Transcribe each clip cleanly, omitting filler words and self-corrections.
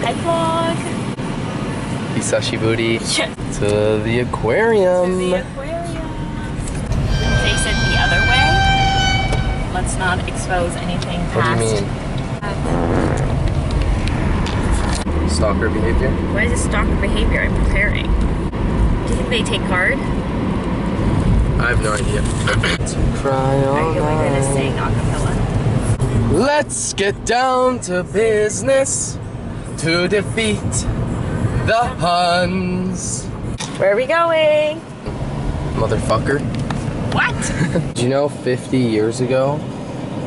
Hi vlog. Hisashi booty to the aquarium. To the aquarium. Face it the other way. Let's not expose anything past. What do you mean? Stalker behavior? Why is it stalker behavior? I'm preparing. Do you think they take card? I have no idea. To cry all Are you going to sing a cappella? Let's get down to business to defeat the Huns. Where are we going? Motherfucker. What? Did you know 50 years ago,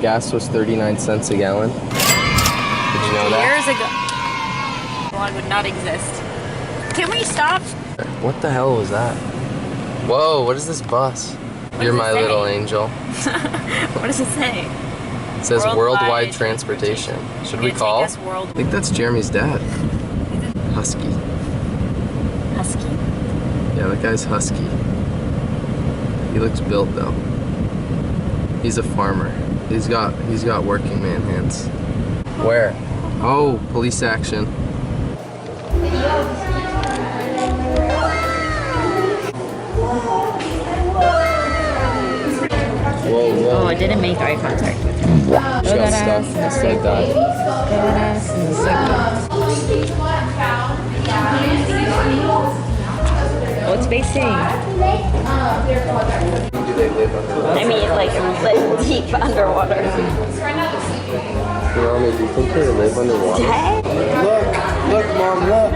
gas was 39 cents a gallon? Did you know that? Years ago. One would not exist. Can we stop? What the hell was that? Whoa, what is this bus? You're my little angel. What does it say? It says worldwide transportation. Should we call? I think that's Jeremy's dad. Husky. Husky? Yeah, that guy's husky. He looks built though. He's a farmer. He's got working man hands. Where? Oh, police action. Whoa, whoa. Oh, I didn't make eye contact with him. She got stuck inside that. What's facing? Do they live underwater? I mean, like deep underwater. Mommy, do you think they live underwater? Dead? Look, Mom, look.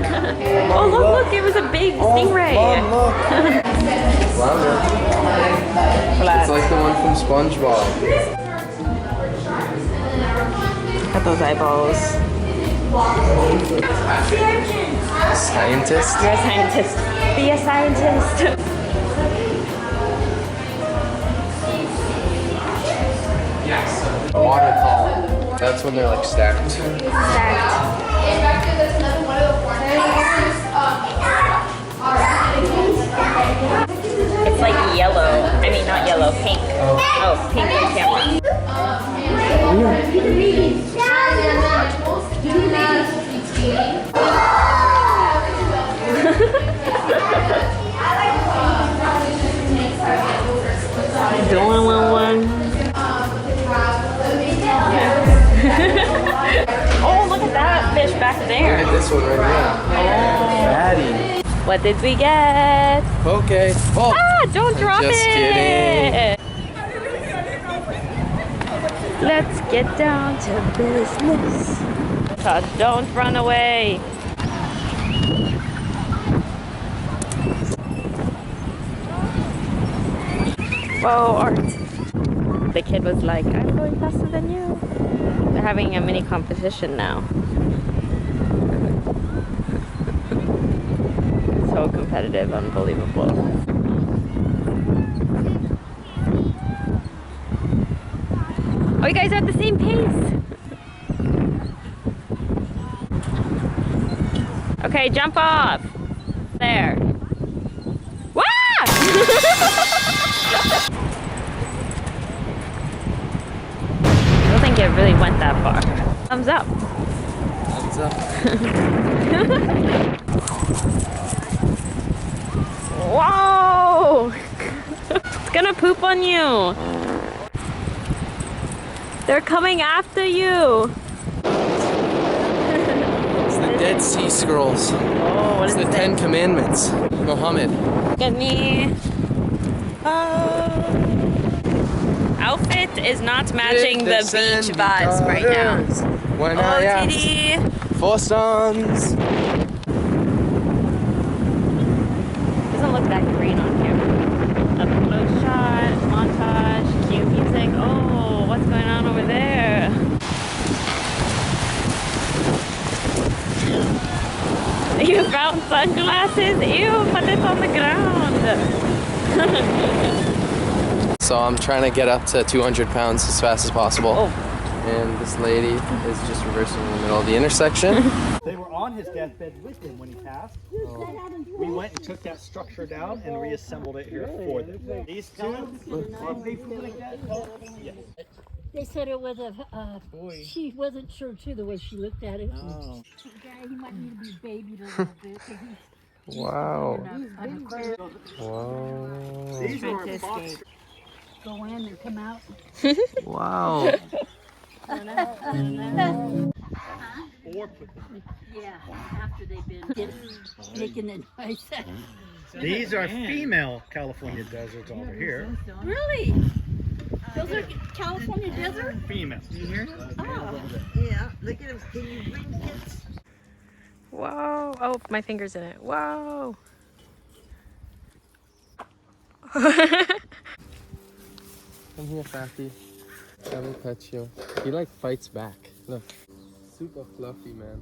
Oh, look, it was a big stingray. Mom, look. Flounder. It's like the one from SpongeBob. Look at those eyeballs. Scientist? You're a scientist. Be a scientist. Water column. That's when they're like stacked. Stacked. It's like yellow. I mean, not yellow, pink. Oh, pink on camera. Doing one. Oh, look at that fish back there. Look at this one right here. Oh. Fatty. What did we get? Okay. Oh. Ah, don't drop it. Just kidding. Let's get down to business. Don't run away. Whoa, Art. The kid was like, I'm going faster than you. They're having a mini competition now. So competitive, unbelievable. Oh, you guys are at the same pace. Okay, jump off. There. Wah! I don't think it really went that far. Thumbs up. Thumbs up. Whoa! It's gonna poop on you. They're coming after you. It's the Dead Sea Scrolls. Oh, what It's is the it? 10 Commandments. Muhammad. Look at me. Outfit is not matching the beach vibes right now. When Oh, I asked Diddy. for sons. Doesn't look that green on camera. Up close shot, montage, cute music. Oh, what's going on over there? You found sunglasses? Ew, put it on the ground. So I'm trying to get up to 200 pounds as fast as possible. Oh. And this lady is just reversing in the middle of the intersection. They were on his deathbed with him when he passed. We went and took that structure down and reassembled it here for them. These two, yes. They said it was a Boy. she wasn't sure too the way she looked at it. Oh. Yeah, he might need to be babied a little bit because he's Wow. an aquarium. Wow. These Trying are to box. escape. Go in and come out. Wow. Or Yeah, after they've been making it nice. these are female California deserts over here. Really? Those are California desert? Female. Oh. Yeah, look at him. Can you bring kids? Whoa. Oh, my finger's in it. Whoa. Come here, Fatty. Let me touch you. He like fights back. Look. Super fluffy, man.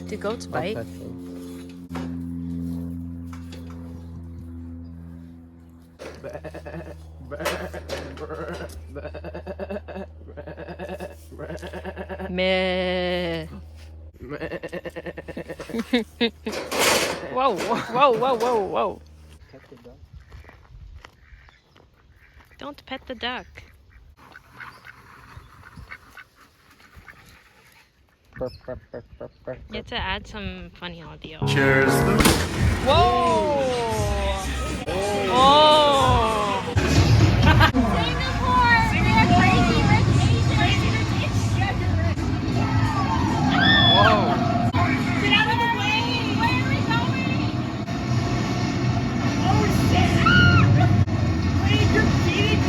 Do goats I'll bite? touch him. Meh. Whoa, whoa, whoa, whoa, whoa. Don't pet the duck. You have to add some funny audio. Cheers. Whoa! Oh! Singapore! They're crazy rich Asians! Whoa. Get out of the way! Where are we going? Oh shit! Wait, you're beating me!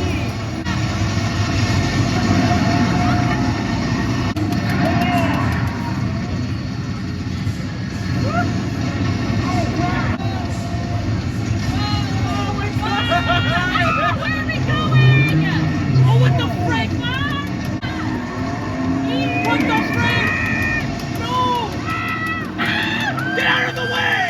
Where are we going? Oh, what the frick, Mom? What the frick? No! Get out of the way!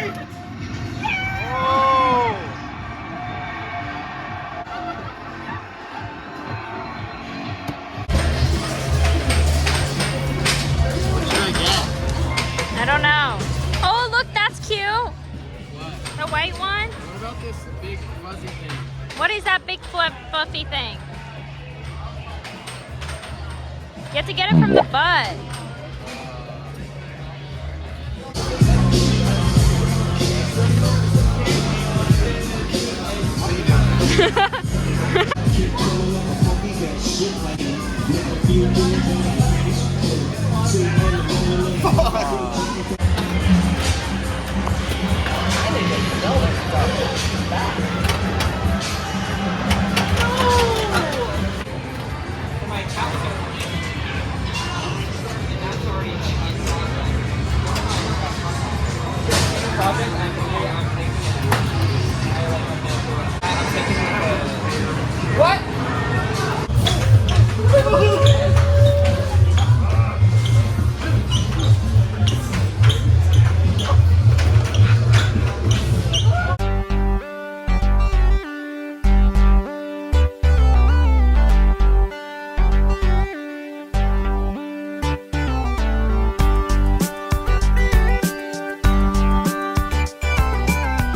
I don't know. Oh, look, that's cute. The white one? What about this big fuzzy thing? What is that big fluffy thing? You have to get it from the butt.